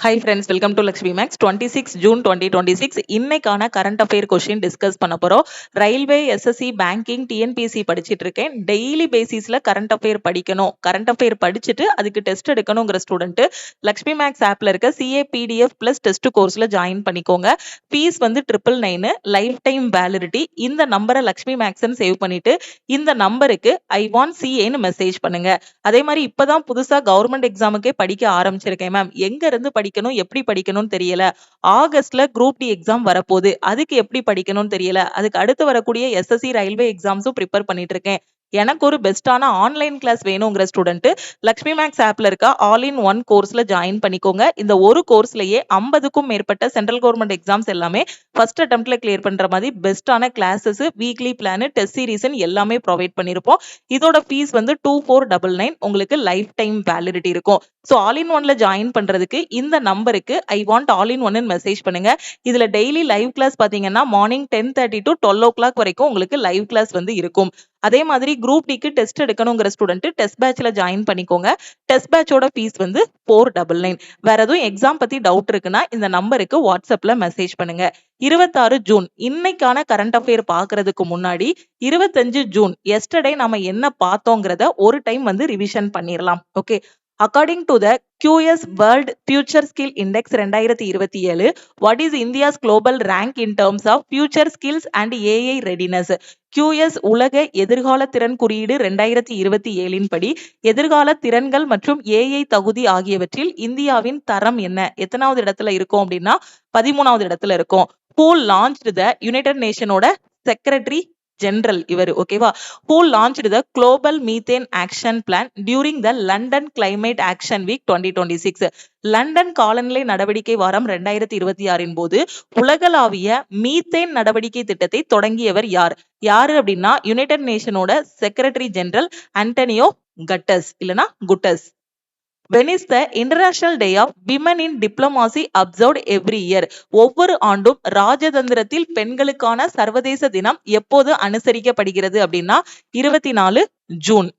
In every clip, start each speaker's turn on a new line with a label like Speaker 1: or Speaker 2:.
Speaker 1: Hi friends, welcome to Lakshmi maths. 26 June 2026 இன்னைக்கான current affair question discuss பண்ண போறோம். Railway, SSC, banking, TNPSC படிச்சிட்டு இருக்கேன். டெய்லி பேசிஸ்ல கரண்ட் அஃபேர் படிக்கணும், கரண்ட் அஃபேர் படிச்சுட்டு அதுக்கு டெஸ்ட் எடுக்கணுங்கிற ஸ்டூடெண்ட் லக்ஷ்மி மேக்ஸ் ஆப்ல இருக்க சிஏ பிடிஎஃப் பிளஸ் டெஸ்ட் கோர்ஸ்ல ஜாயின் பண்ணிக்கோங்க. ஃபீஸ் வந்து 999, லைஃப் டைம் வேலிடிட்டி. இந்த நம்பரை லக்ஷ்மி மேக்ஸ்ன்னு சேவ் பண்ணிட்டு இந்த நம்பருக்கு ஐ வாண்ட் சிஏன்னு மெசேஜ் பண்ணுங்க. அதே மாதிரி இப்பதான் புதுசா கவர்மெண்ட் எக்ஸாமுக்கே படிக்க ஆரம்பிச்சிருக்கேன் மேம், எங்க இருந்து படிக்கணும், எப்படி படிக்கணும்னு தெரியல. ஆகஸ்ட்ல குரூப் டி எக்ஸாம் வரப்போகுது, அதுக்கு எப்படி படிக்கணும்னு தெரியல. அதுக்கு அடுத்து வரக்கூடிய எஸ்எஸ்சி ரயில்வே எக்ஸாம்ஸும் ப்ரிப்பேர் பண்ணிட்டு இருக்கேன். எனக்கு ஒரு பெஸ்டான ஆன்லைன் கிளாஸ் வேணுங்கிற ஸ்டூடெண்ட் லக்ஷ்மி மேக்ஸ் ஆப்ல இருக்க ஆல் இன் ஒன் கோர்ஸ்ல ஜாயின் பண்ணிக்கோங்க. இந்த ஒரு கோர்ஸ்லயே 50க்கும் மேற்பட்ட சென்ட்ரல் கவர்மெண்ட் எக்ஸாம்ஸ் எல்லாமே ஃபர்ஸ்ட் அட்டெம்ப்ட்ல கிளியர் பண்ற மாதிரி பெஸ்டான classes, weekly plan, test series எல்லாமே ப்ரொவைட் பண்ணிருப்போம். இதோட ஃபீஸ் வந்து 2499. உங்களுக்கு லைஃப் டைம் வேலிடிட்டி இருக்கும். ஸோ ஆல் இன் ஒன்ல ஜாயின் பண்றதுக்கு இந்த நம்பருக்கு ஐ வாண்ட் ஆல் இன் ஒன்னு மெசேஜ் பண்ணுங்க. இதுல டெய்லி லைவ் கிளாஸ் பாத்தீங்கன்னா மார்னிங் 10:30 to 12 o'clock வரைக்கும் உங்களுக்கு லைவ் கிளாஸ் வந்து இருக்கும். அதே மாதிரி குரூப் டிக்கு டெஸ்ட் எடுக்கணுங்கிற ஸ்டூடெண்ட் டெஸ்ட் பேட்ச்ல ஜாயின் பண்ணிக்கோங்க. டெஸ்ட் பேட்சோட ஃபீஸ் வந்து 499. வேற எதுவும் எக்ஸாம் பத்தி டவுட் இருக்குன்னா இந்த நம்பருக்கு வாட்ஸ்அப்ல மெசேஜ் பண்ணுங்க. 26 ஜூன் இன்னைக்கான கரண்ட் அஃபேர் பாக்குறதுக்கு முன்னாடி 25 ஜூன் எஸ்டர்டே நம்ம என்ன பார்த்தோங்கிறத ஒரு டைம் வந்து ரிவிஷன் பண்ணிடலாம். Okay, according to the QS World Future Skill Index 2027, what is India's global rank in terms of future skills and AI readiness? QS உலக எதிர்கால திறன் குறியீடு 2027 படி எதிர்கால திறன்கள் மற்றும் AI தகுதி ஆகியவற்றில் இந்தியாவின் தரம் என்ன, எத்தனாவது இடத்துல இருக்கும் அப்படின்னா 13வது இடத்துல இருக்கும். Who launched the United Nationோட செக்ரட்டரி ஜெனரல் இவர். ஓகேவா? Who launched the Global Methane Action Plan during the London Climate Action Week 2026? London காலநிலை நடவடிக்கை வாரம் 2026 போது உலகளாவிய மீத்தேன் நடவடிக்கை திட்டத்தை தொடங்கியவர் யார்? யாரு அப்படின்னா யுனைடெட் நேஷனோட செக்ரட்டரி ஜெனரல் ஆண்டனியோ கட்டஸ் இல்லனா குட்டஸ். When is the International Day of Women in Diplomacy observed every year? ஒவ்வொரு ஆண்டும் ராஜதந்திரத்தில் பெண்களுக்கான சர்வதேச தினம் எப்போது அனுசரிக்கப்படுகிறது அப்படின்னா 24 June.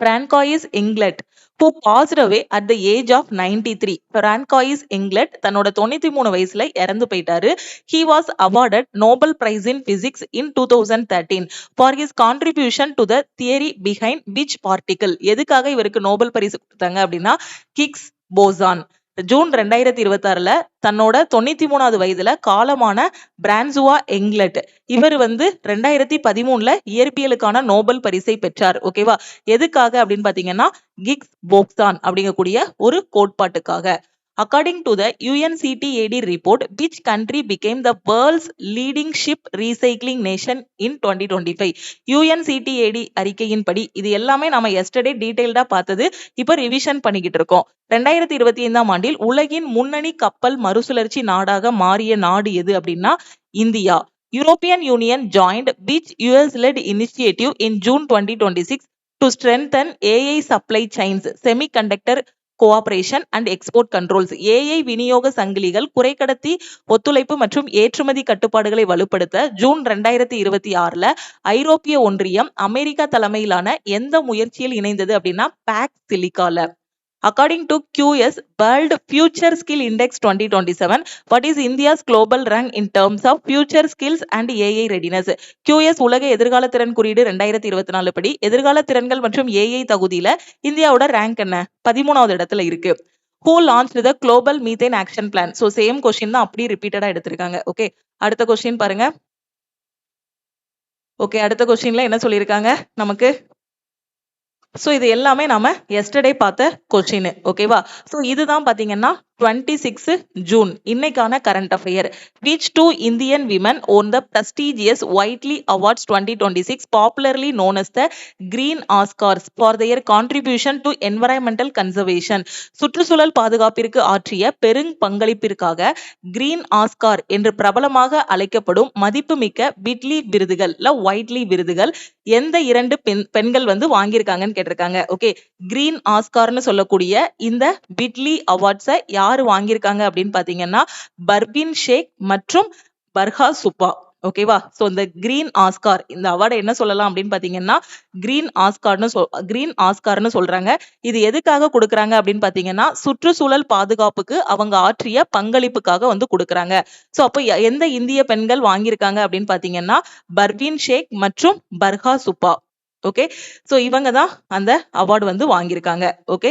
Speaker 1: Francois Englert, who passed away at the age of 93. Francois Englert தன்னோட 93 வயசுல இறந்து போயிட்டாரு. He was awarded Nobel Prize in Physics in 2013 for his contribution to the theory behind which particle? எதுக்காக இவருக்கு நோபல் பரிசு கொடுத்தாங்க அப்படின்னா ஹிக்ஸ் போசான். ஜூன் 2026 தன்னோட 93வது வயதுல காலமான பிரான்சுவா எங்லட் இவர் வந்து 2013 இயற்பியலுக்கான நோபல் பரிசை பெற்றார். ஓகேவா? எதுக்காக அப்படின்னு பாத்தீங்கன்னா ஹிக்ஸ் போசான் அப்படிங்கக்கூடிய ஒரு கோட்பாட்டுக்காக. According to the UNCTAD report, which country became the world's leading ship recycling nation in 2025? UNCTAD அறிக்கையின் படி இது எல்லாமே நம்ம yesterday டீடைல்டா பார்த்தது, இப்ப ரிவிஷன் பண்ணிக்கிட்டு இருக்கோம். 2025 ஆண்டில் உலகின் முன்னணி கப்பல் மறுசுழற்சி நாடாக மாறிய நாடு எது அப்படின்னா India. European Union joined which US-led initiative in June 2026 to strengthen AI supply chains, semiconductor cooperation and export controls. AI விநியோக சங்கிலிகள், குறைக்கடத்தி ஒத்துழைப்பு மற்றும் ஏற்றுமதி கட்டுப்பாடுகளை வலுப்படுத்த ஜூன் 2026 ஐரோப்பிய ஒன்றியம் அமெரிக்கா தலைமையிலான எந்த முயற்சியில் இணைந்தது அப்படின்னா back சிலிக்கால. According to QS World Future Skill Index 2027, what is India's global rank in terms of future skills and AI readiness? QS உலக எதிர்கால திறன் குறியீடு 2024 படி எதிர்கால திறன்கள் மற்றும் AI தகுதியில இந்தியாவோட ரேங்க் என்ன? 13வது இடத்துல இருக்கு. Who launched the Global Methane Action Plan? So same question தான் அப்படியே ரிப்பீட்டடா எடுத்திருக்காங்க. ஓகே, அடுத்த கொஸ்டின் பாருங்க. ஓகே, அடுத்த கொஸ்டின்ல என்ன சொல்லியிருக்காங்க நமக்கு? ஸோ இது எல்லாமே நாம எஸ்டர்டே பார்த்த கொஸ்டின். ஓகேவா? ஸோ இதுதான் பாத்தீங்கன்னா 26 ஜூன் இன்னைக்கான current affair. Which two Indian women won the prestigious Whiteley Awards 2026, popularly known as the Green Oscars, for their contribution to environmental conservation? சுற்றுச்சூழல் பாதுகாப்பிற்கு ஆற்றிய பெரும்பங்களிப்பிற்காக கிரீன் ஆஸ்கார் என்று பிரபலமாக அழைக்கப்படும் மதிப்புமிக்க விட்லி விருதுகள் ஒயிட்லி விருதுகள் எந்த இரண்டு பெண்கள் வந்து வாங்கியிருக்காங்கன்னு கேட்டிருக்காங்க. ஓகே, கிரீன் ஆஸ்கார்னு சொல்லக்கூடிய இந்த விட்லி அவார்ட்ஸை யாரு வாங்கியிருக்காங்க அப்படின்னு பாத்தீங்கன்னா பர்வீன் ஷேக் மற்றும் பர்ஹா சுப்பா. ஓகேவா? சோ இந்த கிரீன் ஆஸ்கார் இந்த அவார்டை என்ன சொல்லலாம் அப்படின்னு பாத்தீங்கன்னா கிரீன் ஆஸ்கார்னு சொல்றாங்க. இது எதுக்காக கொடுக்கறாங்க அப்படின்னு பாத்தீங்கன்னா சுற்றுச்சூழல் பாதுகாப்புக்கு அவங்க ஆற்றிய பங்களிப்புக்காக வந்து கொடுக்கறாங்க. சோ அப்ப எந்த இந்திய பெண்கள் வாங்கியிருக்காங்க அப்படின்னு பாத்தீங்கன்னா பர்வீன் ஷேக் மற்றும் பர்ஹா சுப்பா. ஓகே, சோ இவங்க தான் அந்த அவார்டு வந்து வாங்கியிருக்காங்க. Okay,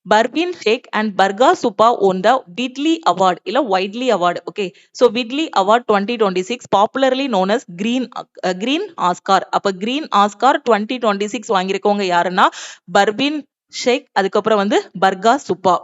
Speaker 1: Parveen Sheikh and Barkha Subba won the Whitley Award இல்ல Whitley Award. Okay, so Whitley Award 2026 popularly known as Green Oscar. அப்ப Green Oscar 2026 வாங்கியிருக்கவங்க யாருன்னா பர்வீன் ஷேக், அதுக்கப்புறம் வந்து பர்கா Subba.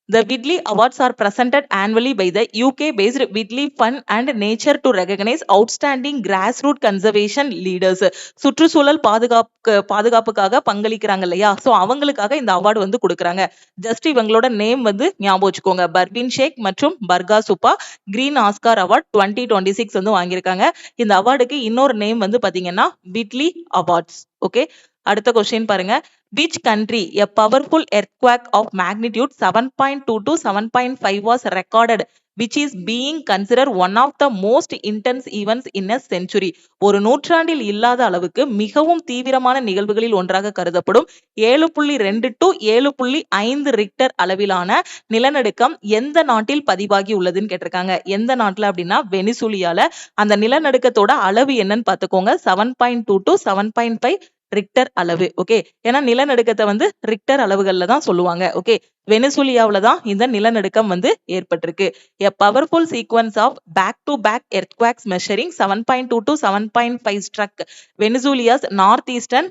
Speaker 1: The Whitley Awards are presented annually by the UK-based Whitley Fund and Nature to recognize outstanding grassroots conservation leaders. சுற்றுச்சூழல் பாதுகாப்புக்காக பங்களிக்கிறாங்க இல்லையா, so அவங்களுக்காக இந்த award வந்து கொடுக்கறாங்க. ஜஸ்ட் இவங்களோட நேம் வந்து ஞாபகம் வச்சுக்கோங்க, பர்வீன் ஷேக் மற்றும் பர்கா சுப்பா கிரீன் ஆஸ்கார் அவார்ட் 2026 வந்து வாங்கியிருக்காங்க. இந்த அவார்டுக்கு இன்னொரு நேம் வந்து பாத்தீங்கன்னா விட்லி அவார்ட்ஸ். ஓகே, அடுத்த கொஸ்டின் பாருங்க. Which country a powerful earthquake of magnitude 7.2 to 7.5 was recorded, which is being considered one of the most intense events in a century? ஒரு நூற்றாண்டில் இல்லாத அளவுக்கு மிகவும் தீவிரமான நிகழ்வுகளில் ஒன்றாக கருதப்படும் 7.2 to 7.5 ரிக்டர் அளவிலான நிலநடுக்கம் எந்த நாட்டில் பதிவாகி உள்ளதுன்னு கேட்டிருக்காங்க. எந்த நாட்டுல அப்படின்னா வெனிசுலியால. அந்த நிலநடுக்கத்தோட அளவு என்னன்னு பாத்துக்கோங்க, 7.2 to 7.5 ரிக்டர் அளவு. ஓகே, ஏன்னா நிலநடுக்கத்தை வந்து ரிக்டர் அளவுகள்ல தான் சொல்லுவாங்க. ஓகே, வெனிசுலியாவுல தான் இந்த நிலநடுக்கம் வந்து ஏற்பட்டிருக்கு. A powerful sequence of back-to-back earthquakes measuring 7.2 to 7.5 struck Venezuela's northeastern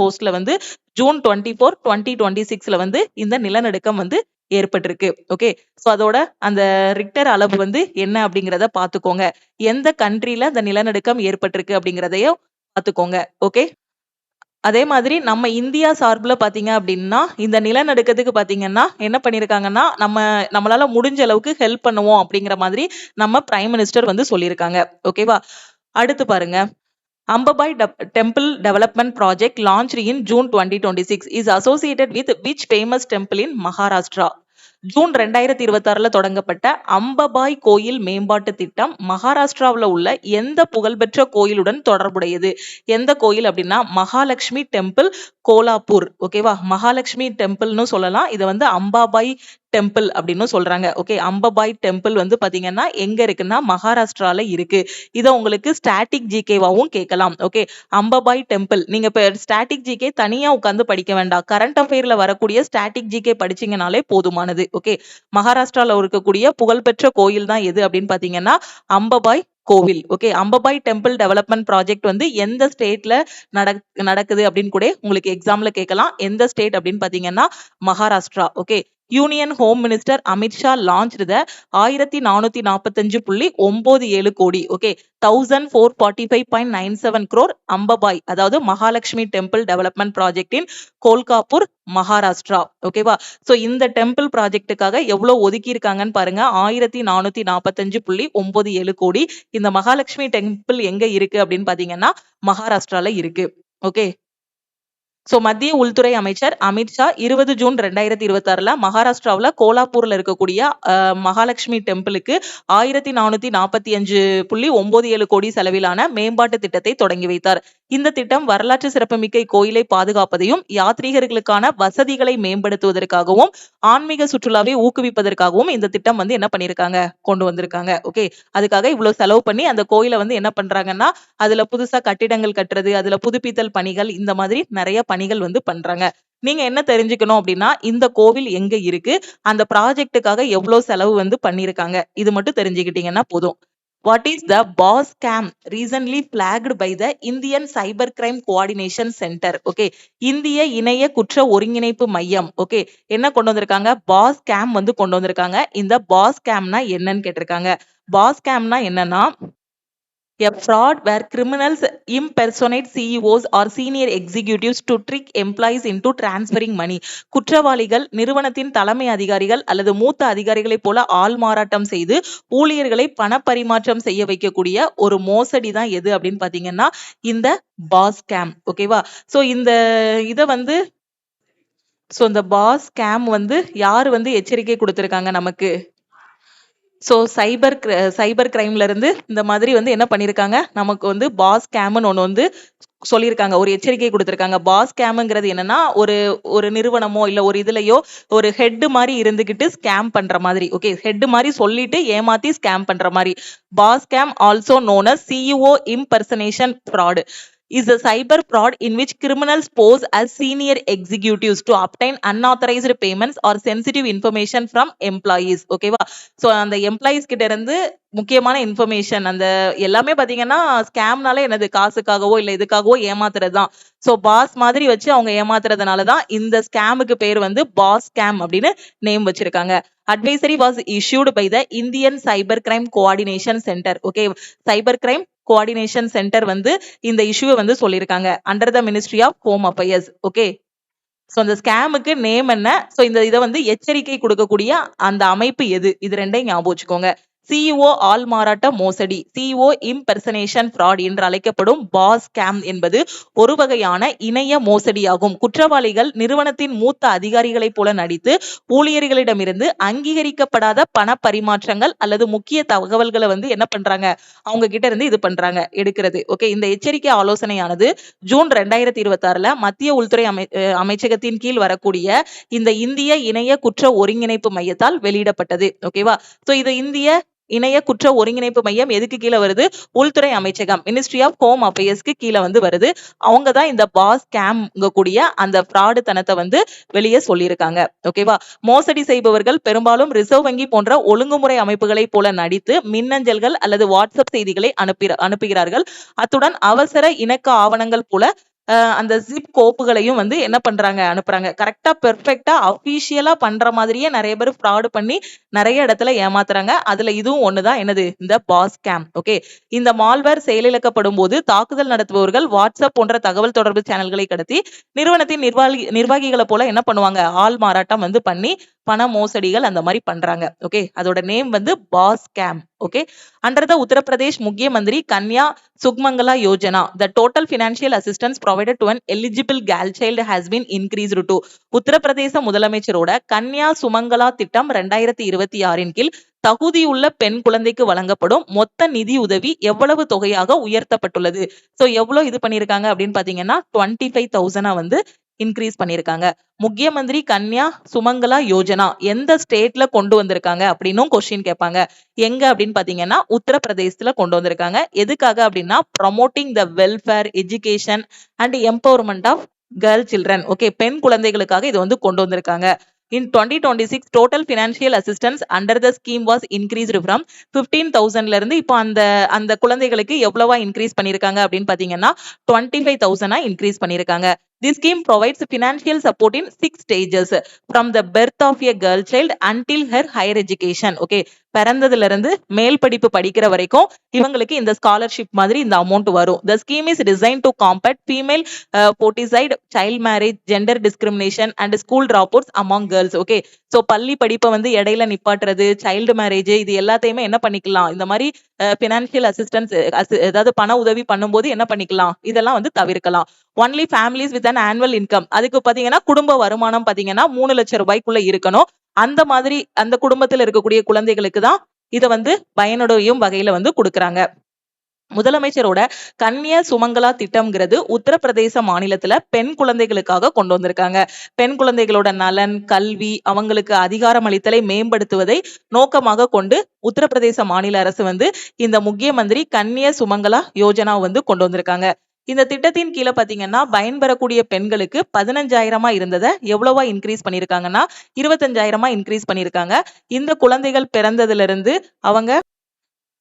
Speaker 1: ஹோஸ்ட்ல வந்து ஜூன் 24, 2026ல வந்து இந்த நிலநடுக்கம் வந்து ஏற்பட்டிருக்கு. ஓகே, சோ அதோட அந்த ரிக்டர் அளவு வந்து என்ன அப்படிங்கறத பாத்துக்கோங்க. எந்த கண்ட்ரில இந்த நிலநடுக்கம் ஏற்பட்டிருக்கு அப்படிங்கறதையும் பாத்துக்கோங்க. ஓகே, அதே மாதிரி நம்ம இந்தியா சார்புல பாத்தீங்க அப்படின்னா இந்த நிலநடுக்கத்துக்கு பாத்தீங்கன்னா என்ன பண்ணிருக்காங்கன்னா நம்மளால முடிஞ்ச அளவுக்கு ஹெல்ப் பண்ணுவோம் அப்படிங்கிற மாதிரி நம்ம பிரைம் மினிஸ்டர் வந்து சொல்லியிருக்காங்க. ஓகேவா, அடுத்து பாருங்க. Ambabai Temple Development Project launched in June 2026 is associated with which famous temple in Maharashtra? June 2026ல தொடங்கப்பட்ட அம்பபாய் கோயில் மேம்பாட்டு திட்டம் மகாராஷ்டிராவுல உள்ள எந்த புகழ்பெற்ற கோயிலுடன் தொடர்புடையது? எந்த கோயில் அப்படின்னா மகாலட்சுமி டெம்பிள் கோலாப்பூர். ஓகேவா, மகாலட்சுமி டெம்பிள்னு சொல்லலாம், இதை வந்து அம்பாபாய் டெம்பிள் அப்படின்னு சொல்றாங்க. ஓகே, அம்பபாய் டெம்பிள் வந்து பாத்தீங்கன்னா எங்க இருக்குன்னா மகாராஷ்டிரால இருக்கு. இதை உங்களுக்கு ஸ்டாட்டிக் ஜிகேவாவும் கேட்கலாம். ஓகே, அம்பபாய் டெம்பிள் நீங்க இப்ப ஸ்டாட்டிக் ஜிகே தனியா உட்கார்ந்து படிக்க வேண்டாம், கரண்ட் அஃபேர்ல வரக்கூடிய ஸ்டாட்டிக் ஜிகே படிச்சீங்கனாலே போதுமானது. ஓகே, மகாராஷ்டிரால இருக்கக்கூடிய புகழ்பெற்ற கோயில் தான் எது அப்படின்னு பாத்தீங்கன்னா அம்பபாய் கோவில். ஓகே, அம்பபாய் டெம்பிள் டெவலப்மெண்ட் ப்ராஜெக்ட் வந்து எந்த ஸ்டேட்ல நடக்குது அப்படின்னு கூட உங்களுக்கு எக்ஸாம்ல கேட்கலாம். எந்த ஸ்டேட் அப்படின்னு பாத்தீங்கன்னா Maharashtra. Okay, union home minister Amit Shah launched the 1445.97 கோடி. ஓகே, 1445.97 crore அம்பபாய், அதாவது Mahalakshmi temple development project in Kolhapur, Maharashtra. ஓகேவா, சோ இந்த டெம்பிள் ப்ராஜெக்டுக்காக எவ்வளவு ஒதுக்கி இருக்காங்கன்னு பாருங்க, 1445.97 கோடி. இந்த மகாலட்சுமி டெம்பிள் எங்க இருக்கு அப்படின்னு பாத்தீங்கன்னா மகாராஷ்டிரால இருக்கு. ஓகே, சோ மத்திய உள்துறை அமைச்சர் அமித்ஷா 20 ஜூன் 2026ல மகாராஷ்டிராவுல கோலாப்பூர்ல இருக்கக்கூடிய மகாலட்சுமி டெம்பிளுக்கு 1445.97 கோடி செலவிலான மேம்பாட்டு திட்டத்தை தொடங்கி வைத்தார். இந்த திட்டம் வரலாற்று சிறப்புமிக்க இக்கோயிலை பாதுகாப்பதையும் யாத்ரீகர்களுக்கான வசதிகளை மேம்படுத்துவதற்காகவும் ஆன்மீக சுற்றுலாவை ஊக்குவிப்பதற்காகவும் இந்த திட்டம் வந்து என்ன பண்ணிருக்காங்க, கொண்டு வந்திருக்காங்க. ஓகே, அதுக்காக இவ்வளவு செலவு பண்ணி அந்த கோயிலை வந்து என்ன பண்றாங்கன்னா அதுல புதுசா கட்டிடங்கள் கட்டுறது, அதுல புதுப்பித்தல் பணிகள், இந்த மாதிரி நிறைய பணிகள் வந்து பண்றாங்க. நீங்க என்ன தெரிஞ்சுக்கணும் அப்படின்னா இந்த கோவில் எங்க இருக்கு, அந்த ப்ராஜெக்டுக்காக எவ்வளவு செலவு வந்து பண்ணிருக்காங்க, இது மட்டும் தெரிஞ்சுக்கிட்டீங்கன்னா போதும். What is the boss scam recently flagged by the Indian Cybercrime Coordination Center? Okay, இந்திய இணைய குற்ற ஒருங்கிணைப்பு மையம். ஓகே, என்ன கொண்டு வந்திருக்காங்க, பாஸ் ஸ்கேம் வந்து கொண்டு வந்திருக்காங்க. இந்த பாஸ் ஸ்கேம்னா என்னன்னு கேட்டிருக்காங்க. பாஸ் ஸ்கேம்னா என்னன்னா a fraud where criminals impersonate CEOs or senior executives to trick employees into transferring money. குற்றவாளிகள் நிறுவனத்தின் தலைமை அதிகாரிகள் அல்லது மூத்த அதிகாரிகளைப் போல ஆள் மாறாட்டம் செய்து ஊழியர்களை பணப்பரிமாற்றம் செய்ய வைக்கக்கூடிய ஒரு மோசடி தான் எது அப்படின்னு பாத்தீங்கன்னா இந்த பாஸ் ஸ்கேம். ஓகேவா, சோ இந்த இந்த பாஸ் ஸ்கேம் வந்து யாரு வந்து எச்சரிக்கை கொடுத்திருக்காங்க நமக்கு, ஸோ சைபர் கிரைம்ல இருந்து இந்த மாதிரி வந்து என்ன பண்ணியிருக்காங்க, நமக்கு வந்து பாஸ் ஸ்கேம்னு ஒன்று வந்து சொல்லியிருக்காங்க, ஒரு எச்சரிக்கை கொடுத்திருக்காங்க. பாஸ் ஸ்கேம்ங்கிறது என்னன்னா, ஒரு ஒரு நிறுவனமோ இல்ல ஒரு இதுலயோ ஒரு ஹெட் மாதிரி இருந்துகிட்டு ஸ்கேம் பண்ற மாதிரி. ஓகே, ஹெட் மாதிரி சொல்லிட்டு ஏமாத்தி ஸ்கேம் பண்ற மாதிரி. Boss scam also known as CEO impersonation fraud is a cyber fraud in which criminals pose as senior executives to obtain unauthorized payments or sensitive information from employees. ஓகேவா? So அந்த employees கிட்ட இருந்து முக்கியமான information அந்த எல்லாமே பாத்தீங்கன்னா ஸ்கேம்னாலே என்னது, காசுக்காகவோ இல்ல இதுக்காகவோ ஏமாத்துறது தான். ஸோ பாஸ் மாதிரி வச்சு அவங்க ஏமாத்துறதுனால தான் இந்த ஸ்கேமுக்கு பேர் வந்து பாஸ் ஸ்கேம் அப்படின்னு நேம் வச்சிருக்காங்க. Advisory was issued by the Indian cyber crime coordination centre. Okay, cyber crime coordination centre வந்து இந்த இஷ்யூவை வந்து சொல்லியிருக்காங்க under the ministry of home affairs. Okay, so அந்த ஸ்கேமுக்கு நேம் என்ன, சோ இந்த இதை வந்து எச்சரிக்கை கொடுக்கக்கூடிய அந்த அமைப்பு எது, இது ரெண்டையும் ஞாபகம் வச்சுக்கோங்க. சிஇஓ ஆள் மாறாட்ட மோசடி, சிஇஓ இம்பெர்சனேஷன் ஃப்ராட் என்று அழைக்கப்படும் பாஸ் ஸ்கேம் என்பது ஒரு வகையான இணைய மோசடியாகும். குற்றவாளிகள் நிறுவனத்தின் மூத்த அதிகாரிகளைப் போல நடித்து ஊழியர்களிடமிருந்து அங்கீகரிக்கப்படாத பண பரிமாற்றங்கள் அல்லது முக்கிய தகவல்களை வந்து என்ன பண்றாங்க, அவங்க கிட்ட இருந்து இது பண்றாங்க, எடுக்கிறது. ஓகே, இந்த எச்சரிக்கை ஆலோசனையானது ஜூன் 2026 மத்திய உள்துறை அமைச்சகத்தின் கீழ் வரக்கூடிய இந்த இந்திய இணைய குற்ற ஒருங்கிணைப்பு மையத்தால் வெளியிடப்பட்டது. ஓகேவா? சோ இது இந்திய இணைய குற்ற ஒருங்கிணைப்பு மையம் எதுக்கு கீழே வருது, உள்துறை அமைச்சகம், மினிஸ்ட்ரி ஆஃப் ஹோம் அஃபேர்ஸ்க்கு கீழே வந்து வருது. அவங்க தான் இந்த பாஸ் ஸ்கேம் கூடிய அந்த ஃப்ராடு தனத்தை வந்து வெளியே சொல்லியிருக்காங்க. ஓகேவா? மோசடி செய்பவர்கள் பெரும்பாலும் ரிசர்வ் வங்கி போன்ற ஒழுங்குமுறை அமைப்புகளை போல நடித்து மின்னஞ்சல்கள் அல்லது வாட்ஸ்அப் செய்திகளை அனுப்புகிறார்கள். அத்துடன் அவசர இணக்க ஆவணங்கள் போல அந்த ஜிப் கோப்புகளையும் வந்து என்ன பண்றாங்க, அனுப்புறாங்க. கரெக்டா பெர்ஃபெக்டா அபிஷியலா பண்ற மாதிரியே நிறைய பேர் ஃப்ராடு பண்ணி நிறைய இடத்துல ஏமாத்துறாங்க. அதுல இதுவும் ஒண்ணுதான், என்னது, இந்த பாஸ் ஸ்கேம். ஓகே, இந்த மால்வேர் செயலிழக்கப்படும் போது தாக்குதல் நடத்துபவர்கள் வாட்ஸ்அப் போன்ற தகவல் தொடர்பு சேனல்களை கடத்தி நிறுவனத்தின் நிர்வாகிகளை போல என்ன பண்ணுவாங்க, ஆள் மாறாட்டம் வந்து பண்ணி பண மோசடிகள் அந்த மாதிரி பண்றாங்க. ஓகே, அதோட நேம் வந்து boss scam. Okay, under the Uttar Pradesh Mukhyamantri Kanya சுக்மங்கலா Yojana, the total financial assistance provided to an eligible girl child has been increased to. Uttar Pradesh முதலமைச்சரோட கன்யா சுமங்கலா திட்டம் 2026 கீழ் தகுதியுள்ள பெண் குழந்தைக்கு வழங்கப்படும் மொத்த நிதி உதவி எவ்வளவு தொகையாக உயர்த்தப்பட்டுள்ளது. சோ எவ்வளவு இது பண்ணிருக்காங்க அப்படின்னு பாத்தீங்கன்னா 25,000 வந்து இன்க்ரீஸ் பண்ணிருக்காங்க. முக்கிய மந்திரி கன்யா சுமங்கலா யோஜனா எந்த ஸ்டேட்ல கொண்டு வந்திருக்காங்க அப்படின்னும் கொஸ்டின் கேட்பாங்க. எங்க அப்படின்னு பாத்தீங்கன்னா உத்தரப்பிரதேசத்துல கொண்டு வந்திருக்காங்க. எதுக்காக அப்படின்னா promoting the welfare, education and empowerment of girl children. Okay, பெண் குழந்தைகளுக்காக இது வந்து கொண்டு வந்திருக்காங்க. In 2026, total financial assistance under the scheme was increased from 15,000 இருந்து இப்போ அந்த குழந்தைகளுக்கு எவ்வளவா இன்க்ரீஸ் பண்ணிருக்காங்க அப்படின்னு பாத்தீங்கன்னா 25,000 இன்க்ரீஸ் பண்ணிருக்காங்க. This scheme provides financial support in 6 stages from the birth of a girl child until her higher education. Okay, பிறந்ததுல இருந்து மேல் படிப்பு படிக்கிற வரைக்கும் இவங்களுக்கு இந்த ஸ்காலர்ஷிப் மாதிரி இந்த அமௌண்ட் வரும். The scheme is designed to combat female foeticide, child marriage, gender discrimination and school dropouts among girls. Okay, so பள்ளி படிப்பை வந்து இடையில நிப்பாட்டுறது, சைல்டு மேரேஜ், இது எல்லாத்தையுமே என்ன பண்ணிக்கலாம், இந்த மாதிரி பினான்சியல் அசிஸ்டன்ஸ் ஏதாவது பண உதவி பண்ணும்போது என்ன பண்ணிக்கலாம், இதெல்லாம் வந்து தவிர்க்கலாம். Only families with an annual income, அதுக்கு பாத்தீங்கன்னா குடும்ப வருமானம் பாத்தீங்கன்னா 3 லட்சம் ரூபாய்க்குள்ள இருக்கணும். அந்த மாதிரி அந்த குடும்பத்துல இருக்கக்கூடிய குழந்தைகளுக்கு தான் இதை வந்து பயனடையும் வகையில வந்து கொடுக்கறாங்க. முதலமைச்சரோட கன்யா சுமங்கலா திட்டம்ங்கிறது உத்தரப்பிரதேச மாநிலத்துல பெண் குழந்தைகளுக்காக கொண்டு வந்திருக்காங்க. பெண் குழந்தைகளோட நலன், கல்வி, அவங்களுக்கு அதிகாரம் அளித்தலை மேம்படுத்துவதை நோக்கமாக கொண்டு உத்தரப்பிரதேச மாநில அரசு வந்து இந்த முக்கிய மந்திரி கன்யா சுமங்கலா யோஜனா வந்து கொண்டு வந்திருக்காங்க. இந்த திட்டத்தின் கீழே பாத்தீங்கன்னா பயன்பெறக்கூடிய பெண்களுக்கு 15,000 இருந்ததை எவ்வளவா இன்க்ரீஸ் பண்ணிருக்காங்கன்னா 25,000 இன்க்ரீஸ் பண்ணிருக்காங்க. இந்த குழந்தைகள் பிறந்ததுல இருந்து அவங்க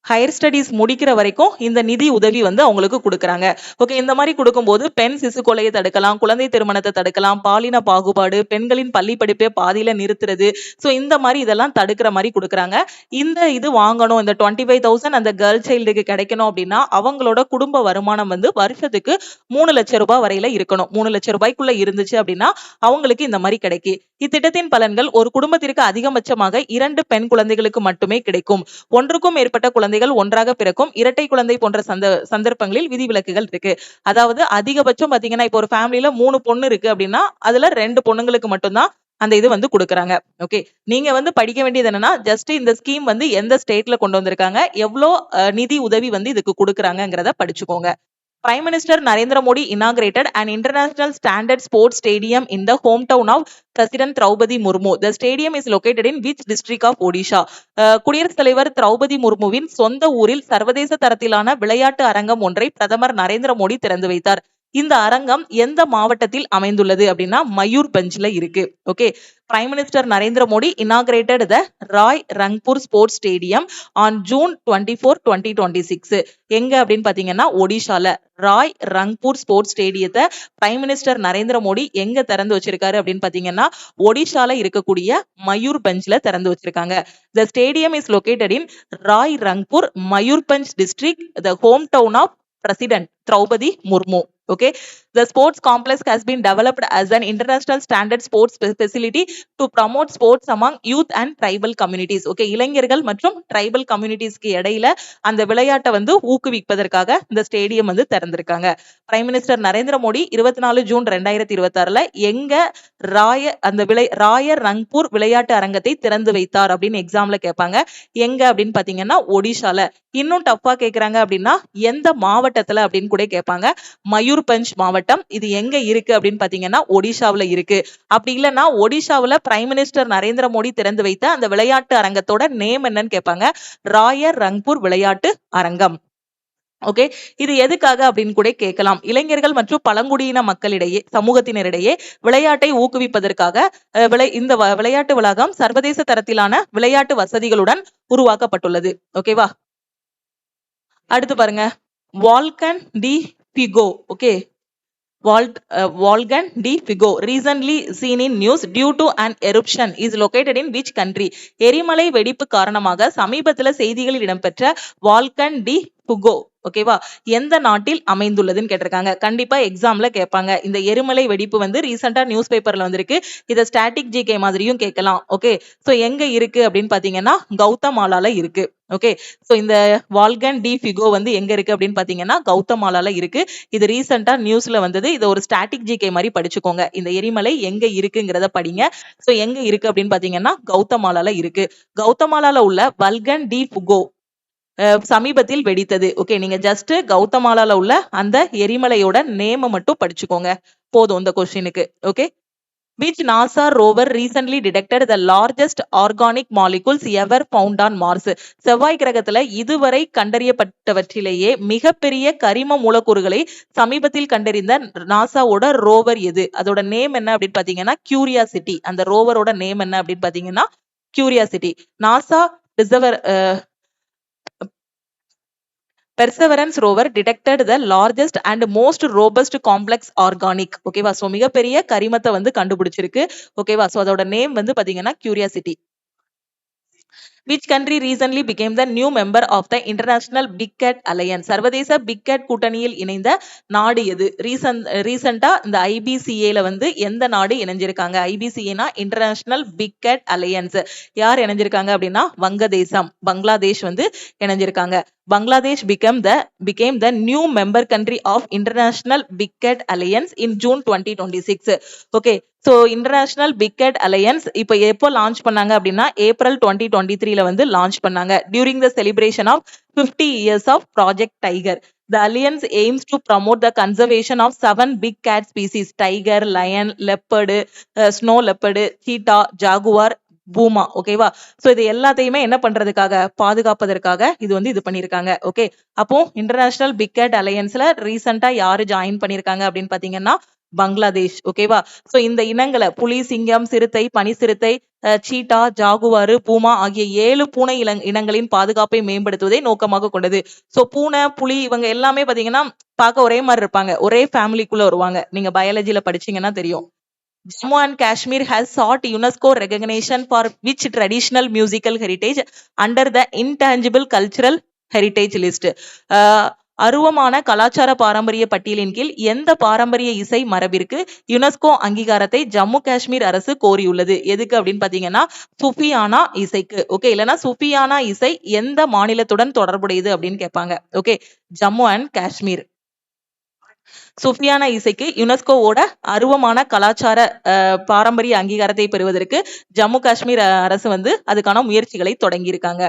Speaker 1: ஹையர் ஸ்டடீஸ் முடிக்கிற வரைக்கும் இந்த நிதி உதவி வந்து அவங்களுக்கு கொடுக்கறாங்க. ஓகே, இந்த மாதிரி கொடுக்கும்போது பெண் சிசு கொலையை தடுக்கலாம், குழந்தை திருமணத்தை தடுக்கலாம், பாலின பாகுபாடு, பெண்களின் பள்ளி படிப்பை பாதியில நிறுத்துறது, சோ இந்த மாதிரி இதெல்லாம் தடுக்கிற மாதிரி கொடுக்கறாங்க. இந்த இது வாங்கணும், இந்த 25,000 அந்த கேர்ள் சைல்டுக்கு கிடைக்கணும் அப்படின்னா அவங்களோட குடும்ப வருமானம் வந்து வருஷத்துக்கு 3 லட்சம் ரூபாய் வரையில இருக்கணும். 3 லட்சம் ரூபாய்க்குள்ள இருந்துச்சு அப்படின்னா அவங்களுக்கு இந்த மாதிரி கிடைக்கும். இத்திட்டத்தின் பலன்கள் ஒரு குடும்பத்திற்கு அதிகபட்சமாக 2 பெண் குழந்தைகளுக்கு மட்டுமே கிடைக்கும். ஒன்றுக்கும் மேற்பட்ட குழந்தைகள் ஒன்றாக பிறக்கும் இரட்டை குழந்தை போன்ற சந்தர்ப்பங்களில் விதிவிலக்குகள் இருக்கு. அதாவது அதிகபட்சம் பாத்தீங்கன்னா இப்போ ஒரு ஃபேமிலில 3 பொண்ணு இருக்கு அப்படின்னா அதுல 2 பொண்ணுங்களுக்கு மட்டும்தான் அந்த இது வந்து கொடுக்குறாங்க. ஓகே, நீங்க வந்து படிக்க வேண்டியது என்னன்னா ஜஸ்ட் இந்த ஸ்கீம் வந்து எந்த ஸ்டேட்ல கொண்டு வந்திருக்காங்க, எவ்வளோ நிதி உதவி வந்து இதுக்கு கொடுக்குறாங்கங்கிறத படிச்சுக்கோங்க. Prime Minister Narendra Modi inaugurated an international standard sports stadium in the hometown of President Draupadi Murmu. The stadium is located in which district of Odisha? குடியரசுத் தலைவர் திரௌபதி முர்முவின் சொந்த ஊரில் சர்வதேச தரத்திலான விளையாட்டு அரங்கம் ஒன்றை பிரதமர் நரேந்திர மோடி திறந்து வைத்தார். இந்த அரங்கம் எந்த மாவட்டத்தில் அமைந்துள்ளது அப்படின்னா மயூர்பஞ்ச்ல இருக்கு. Okay, Prime Minister Narendra Modi inaugurated the Rai Rangpur Sports Stadium on June 24, 2026. எங்க அப்படின்னு பாத்தீங்கன்னா ஒடிஷால ராய் ரங்பூர் ஸ்போர்ட்ஸ் ஸ்டேடியத்தை பிரைம் மினிஸ்டர் நரேந்திர மோடி எங்க திறந்து வச்சிருக்காரு அப்படின்னு பாத்தீங்கன்னா ஒடிஷால இருக்கக்கூடிய மயூர்பஞ்ச்ல திறந்து வச்சிருக்காங்க. The stadium is located in Rai Rangpur, Mayurbhanj district, the hometown of President Draupadi Murmu. Okay, the sports complex has been developed as an international standard sports facility to promote sports among youth and tribal communities. Okay, இளைஞர்கள் மற்றும் tribal communitiesக்கு இடையில அந்த விளையாட்டை வந்து ஊக்குவிப்பதற்காக இந்த stadium வந்து திறந்திருக்காங்க. Prime minister Narendra Modi 24 June 2026 எங்க ராயர் ரங்பூர் விளையாட்டு அரங்கத்தை திறந்து வைத்தார் அப்படின்னு எக்ஸாம்ல கேட்பாங்க. எங்க அப்படின்னு பாத்தீங்கன்னா ஒடிஷால. இன்னும் டஃபா கேக்குறாங்க அப்படின்னா எந்த மாவட்டத்துல அப்படின்னு கூட கேட்பாங்க. மயூர்பஞ்ச் மாவட்டம். இது எங்க இருக்கு அப்படின்னு பாத்தீங்கன்னா ஒடிஷாவுல இருக்கு. அப்படி இல்லைன்னா ஒடிஷாவுல பிரைம் மினிஸ்டர் நரேந்திர மோடி திறந்து வைத்த அந்த விளையாட்டு அரங்கத்தோட நேம் என்னன்னு கேட்பாங்க. ராயர் ரங்பூர் விளையாட்டு அரங்கம். ஓகே, இது எதுக்காக அப்படின்னு கூட கேட்கலாம். இளைஞர்கள் மற்றும் பழங்குடியின மக்களிடையே சமூகத்தினரிடையே விளையாட்டை ஊக்குவிப்பதற்காக இந்த விளையாட்டு வளாகம் சர்வதேச தரத்திலான விளையாட்டு வசதிகளுடன் உருவாக்கப்பட்டுள்ளது. ஓகேவா, அடுத்து பாருங்க, Volcan de Figo. Okay, Volcan de Figo, recently seen in news due to an eruption, is located in which country? எரிமலை வெடிப்பு காரணமாக சமீபத்துல செய்திகளில் இடம்பெற்ற வால்கன் டி பிகோ ஓகேவா எந்த நாட்டில் அமைந்துள்ளதுன்னு கேட்டிருக்காங்க. கண்டிப்பா எக்ஸாம்ல கேட்பாங்க. இந்த எரிமலை வெடிப்பு வந்து ரீசெண்டா நியூஸ் பேப்பர்ல வந்திருக்கு. இத ஸ்டாட்டிக் ஜிகே மாதிரியும் கேட்கலாம். ஓகே, சோ எங்க இருக்கு அப்படின்னு பாத்தீங்கன்னா கௌதமாலால இருக்கு. ஓகே, சோ இந்த வால்கன் டி பிகோ வந்து எங்க இருக்கு அப்படின்னு பாத்தீங்கன்னா கௌதமாலால இருக்கு. இது ரீசெண்டா நியூஸ்ல வந்தது. இது ஒரு ஸ்டாட்டிக் ஜிகே மாதிரி படிச்சுக்கோங்க. இந்த எரிமலை எங்க இருக்குங்கிறத படிங்க. சோ எங்க இருக்கு அப்படின்னு பாத்தீங்கன்னா கௌதமாலால இருக்கு. கௌதமாலால உள்ள வல்கன் டி பிகோ சமீபத்தில் வெடித்தது. ஓகே, நீங்க ஜஸ்ட் கௌதமாலால உள்ள அந்த எரிமலையோட நேம மட்டும் படிச்சுக்கோங்க போதும் இந்த கொஸ்டினுக்கு. Okay, which NASA rover recently detected the largest organic molecules ever found on Mars? செவ்வாய் கிரகத்துல இதுவரை கண்டறியப்பட்டவற்றிலேயே மிகப்பெரிய கரிம மூலக்கூறுகளை சமீபத்தில் கண்டறிந்த நாசாவோட ரோவர் எது? அதோட நேம் என்ன அப்படின்னு பாத்தீங்கன்னா கியூரியாசிட்டி. அந்த ரோவரோட நேம் என்ன அப்படின்னு பாத்தீங்கன்னா curiosity. NASA Perseverance rover detected the largest and most robust complex organic. ஓகேவா, சோ மிகப்பெரிய கரிமத்தை வந்து கண்டுபிடிச்சிருக்கு. ஓகேவா, சோ அதோட நேம் வந்து பாத்தீங்கன்னா curiosity. Which country recently became the new member of the International Big Cat Alliance? சர்வதேச பிக் கேட் கூட்டணியில் இணைந்த நாடு எது? ரீசெண்டா இந்த IBCA வந்து எந்த நாடு இணைஞ்சிருக்காங்க? IBCA International Big Cat Alliance. யார் இணைஞ்சிருக்காங்க அப்படின்னா வங்கதேசம், பங்களாதேஷ் வந்து இணைஞ்சிருக்காங்க. Bangladesh became the new member country of International Big Cat Alliance in June 2026. Okay, so International Big Cat Alliance இப்போ எப்போ லான்ச் பண்ணாங்க அப்படின்னா ஏப்ரல் 2023ல வந்து லான்ச் பண்ணாங்க. During the celebration of 50 years of Project Tiger. The alliance aims to promote the conservation of 7 big cat species: tiger, lion, leopard, snow leopard, cheetah, jaguar, பூமா. ஓகேவா, so இது எல்லாத்தையுமே என்ன பண்றதுக்காக பாதுகாப்பதற்காக இது வந்து இது பண்ணிருக்காங்க. ஓகே, அப்போ இன்டர்நேஷனல் பிக் கேட் அலையன்ஸ்ல ரீசெண்டா யாரு ஜாயின் பண்ணிருக்காங்க அப்படின்னு பாத்தீங்கன்னா பங்களாதேஷ். ஓகேவா, சோ இந்த இனங்களை புலி, சிங்கம், சிறுத்தை, பனி சிறுத்தை, சீட்டா, ஜாகுவாரு, பூமா ஆகிய 7 பூனை இனங்களின் பாதுகாப்பை மேம்படுத்துவதை நோக்கமாக கொண்டது. சோ பூனை, புலி இவங்க எல்லாமே பாத்தீங்கன்னா பார்க்க ஒரே மாதிரி இருப்பாங்க, ஒரே ஃபேமிலிக்குள்ள வருவாங்க. நீங்க பயாலஜில படிச்சீங்கன்னா தெரியும். Jammu and Kashmir has sought UNESCO recognition for which traditional musical heritage under the Intangible Cultural Heritage List? அருவமான கலாச்சார பாரம்பரிய பட்டியலின் கீழ் எந்த பாரம்பரிய இசை மரபிற்கு யுனெஸ்கோ அங்கீகாரத்தை ஜம்மு காஷ்மீர் அரசு கோரியுள்ளது? எதுக்கு அப்படின்னு பாத்தீங்கன்னா சுஃபியானா இசைக்கு. ஓகே, இல்லைன்னா சுஃபியானா இசை எந்த மாநிலத்துடன் தொடர்புடையது அப்படின்னு கேட்பாங்க. Okay, Jammu and Kashmir. சுஃபியானா இசைக்கு யுனெஸ்கோவோட அருவமான கலாச்சார பாரம்பரிய அங்கீகாரத்தை பெறுவதற்கு ஜம்மு காஷ்மீர் அரசு வந்து அதுக்கான முயற்சிகளை தொடங்கியிருக்காங்க.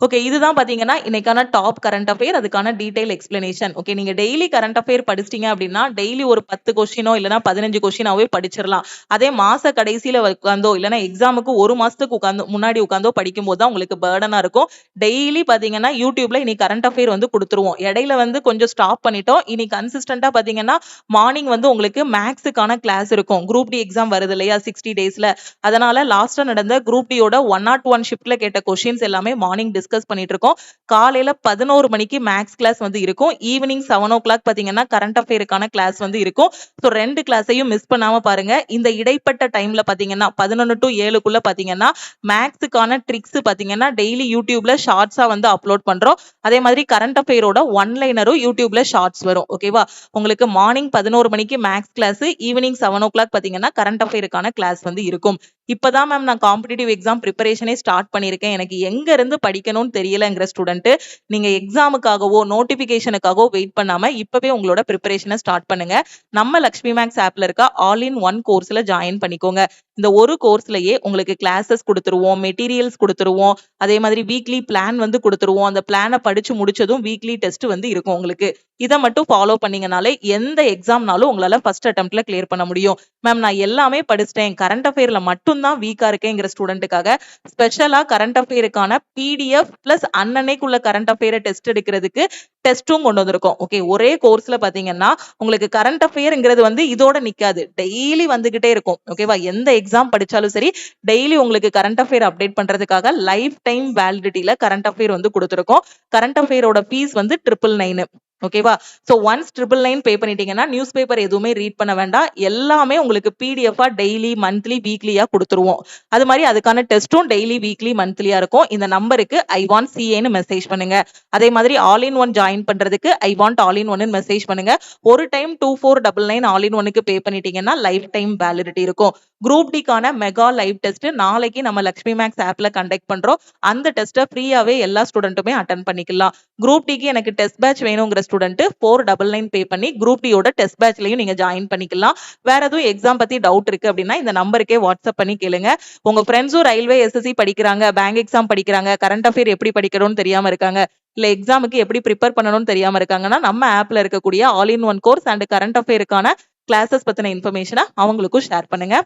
Speaker 1: ஓகே, இதுதான் பாத்தீங்கன்னா இன்னைக்கான டாப் கரண்ட் அஃபேர், அதுக்கான டீடைல் எக்ஸ்பிளனேஷன். ஓகே, நீங்க டெய்லி கரண்ட் அஃபேர் படிச்சிட்டீங்க அப்படின்னா டெய்லி ஒரு 10 கொஸ்டினோ இல்லைன்னா 15 கொஸ்டினாவே படிச்சிடலாம். அதே மாச கடைசியில உட்காந்தோ இல்லைன்னா எக்ஸாமுக்கு ஒரு மாசத்துக்கு முன்னாடி உட்காந்தோ படிக்கும் போது தான் உங்களுக்கு பேர்டனா இருக்கும். டெய்லி பாத்தீங்கன்னா யூடியூப்ல இனி கரண்ட் அஃபேர் வந்து கொடுத்துருவோம். இடையில வந்து கொஞ்சம் ஸ்டாப் பண்ணிட்டோம். இனி கன்சிஸ்டன்டா பாத்தீங்கன்னா மார்னிங் வந்து உங்களுக்கு மேக்ஸுக்கான கிளாஸ் இருக்கும். குரூப் டி எக்ஸாம் வருது இல்லையா 60 டேஸ்ல. அதனால லாஸ்டா நடந்த குரூப் டியோட 101 ஷிப்ட்ல கேட்ட கொஸ்டின்ஸ் எல்லாமே மார்னிங் டிஸ்கஸ் பண்ணிட்டு இருக்கோம். காலையில 11 மணிக்கு மேக்ஸ் கிளாஸ் வந்து இருக்கும். ஈவினிங் 7 o'clock பாத்தீங்கன்னா கரண்ட் அஃபேருக்கான கிளாஸ் வந்து இருக்கும். ஸோ 2 கிளாஸையும் மிஸ் பண்ணாம பாருங்க. இந்த இடைப்பட்ட டைம்ல பாத்தீங்கன்னா 11 to 7க்குள்ள பாத்தீங்கன்னா மேக்ஸுக்கான ட்ரிக்ஸ் பாத்தீங்கன்னா டெய்லி யூடியூப்ல ஷார்ட்ஸா வந்து அப்லோட் பண்றோம். அதே மாதிரி கரண்ட் அஃபேரோட ஒன்லைனரும் யூடியூப்ல ஷார்ட்ஸ் வரும். ஓகேவா, உங்களுக்கு மார்னிங் 11 மணிக்கு மேக்ஸ் கிளாஸ், ஈவினிங் 7 o'clock பாத்தீங்கன்னா கரண்ட் அஃபேருக்கான கிளாஸ் வந்து இருக்கும். இப்பதான் மேம் நான் காம்படிட்டிவ் எக்ஸாம் ப்ரிப்பரேஷனே ஸ்டார்ட் பண்ணிருக்கேன், எனக்கு எங்க இருந்து படிக்கணும்னு தெரியலங்கிற ஸ்டூடெண்ட், நீங்க எக்ஸாமுக்காகவோ நோட்டிபிகேஷனுக்காகவோ வெயிட் பண்ணாம இப்பவே உங்களோட ப்ரிப்பரேஷனை ஸ்டார்ட் பண்ணுங்க. நம்ம லக்ஷ்மி மேக்ஸ் ஆப்ல இருக்க ஆல் இன் ஒன் கோர்ஸ்ல ஜாயின் பண்ணிக்கோங்க. இந்த ஒரு கோர்ஸ்லயே உங்களுக்கு கிளாஸஸ் கொடுத்துருவோம், மெட்டீரியல்ஸ் கொடுத்துருவோம், அதே மாதிரி வீக்லி பிளான் வந்து கொடுத்துருவோம். அந்த பிளானை படிச்சு முடிச்சதும் வீக்லி டெஸ்ட் வந்து இருக்கும் உங்களுக்கு. இதை மட்டும் ஃபாலோ பண்ணீங்கனாலே எந்த எக்ஸாம்னாலும் உங்களால ஃபர்ஸ்ட் அட்டெம்ப்ட்ல கிளியர் பண்ண முடியும். மேம் நான் எல்லாமே படிச்சிட்டேன், கரண்ட் அஃபேர்ல மட்டும் தான் வீக்கா இருக்கேங்கிற ஸ்டூடெண்ட்டுக்காக ஸ்பெஷலா கரண்ட் அஃபேருக்கான பிடிஎஃப் பிளஸ் அன்னன்னைக்குள்ள கரண்ட் அஃபேரை டெஸ்ட் எடுக்கிறதுக்கு டெஸ்ட்டும் கொண்டு வந்திருக்கோம். ஓகே, ஒரே கோர்ஸ்ல பாத்தீங்கன்னா உங்களுக்கு கரண்ட் அஃபேர்ங்கிறது வந்து இதோட நிக்காது, டெய்லி வந்துகிட்டே இருக்கும். ஓகேவா, எந்த எக்ஸாம் படிச்சாலும் சரி டெய்லி உங்களுக்கு கரண்ட் அஃபேர் அப்டேட் பண்றதுக்காக லைஃப் டைம் வேலிடிட்டியில கரண்ட் அஃபேர் வந்து கொடுத்துருக்கோம். கரண்ட் அஃபேரோட ஃபீஸ் வந்து 999. ஓகேவா, சோ ஒன்ஸ் 999 பே பண்ணிட்டீங்கன்னா நியூஸ் பேப்பர் எதுவுமே ரீட் பண்ண வேண்டாம், எல்லாமே உங்களுக்கு பிடிஎஃப் டெய்லி மந்த்லி வீக்லியா கொடுத்துருவோம். அது மாதிரி அதுக்கான டெஸ்டும் டெய்லி வீக்லி மந்த்லியா இருக்கும். இந்த நம்பருக்கு ஐ வாண்ட் சிஏன்னு மெசேஜ் பண்ணுங்க. அதே மாதிரி ஆல் இன் ஒன் ஜாயின் பண்றதுக்கு I want all in one message பண்ணுங்க. ஒரு டைம் 2499 ஆல் இன் ஒன்னுக்கு பே பண்ணிட்டீங்கன்னா லைஃப் டைம் வேலிடிட்டி இருக்கும். குரூப் டிக்கான மெகா லைவ் டெஸ்ட் நாளைக்கு நம்ம லக்ஷ்மி மேக்ஸ் ஆப்ல கண்டக்ட் பண்றோம். அந்த டெஸ்ட்டை ஃப்ரீயாவே எல்லா ஸ்டூடெண்ட்டுமே அட்டன் பண்ணிக்கலாம். குரூப் டிக்கு எனக்கு டெஸ்ட் பேட்ச் வேணுங்கிற ஸ்டூடெண்ட் 499 பே பண்ணி குரூப் டியோட டெஸ்ட் பேட்ச்லயும் நீங்க ஜாயின் பண்ணிக்கலாம். வேற எதுவும் எக்ஸாம் பத்தி டவுட் இருக்கு அப்படின்னா இந்த நம்பருக்கே வாட்ஸ்அப் பண்ணி கேளுங்க. உங்க ஃப்ரெண்ட்ஸும் ரயில்வே எஸ்எஸ்சி படிக்கிறாங்க, பேங்க் எக்ஸாம் படிக்கிறாங்க, கரண்ட் அஃபேர் எப்படி படிக்கணும்னு தெரியாம இருக்காங்க, இல்ல எக்ஸாமுக்கு எப்படி ப்ரிப்பேர் பண்ணணும்னு தெரியாம இருக்காங்கன்னா நம்ம ஆப்ல இருக்கக்கூடிய all in one course and current அஃபேருக்கான கிளாஸஸ் பத்தின இன்ஃபர்மேஷனை அவங்களுக்கும் ஷேர் பண்ணுங்க.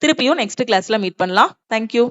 Speaker 1: திருப்பியும் நெக்ஸ்ட் கிளாஸ்ல மீட் பண்ணலாம். தேங்க்யூ.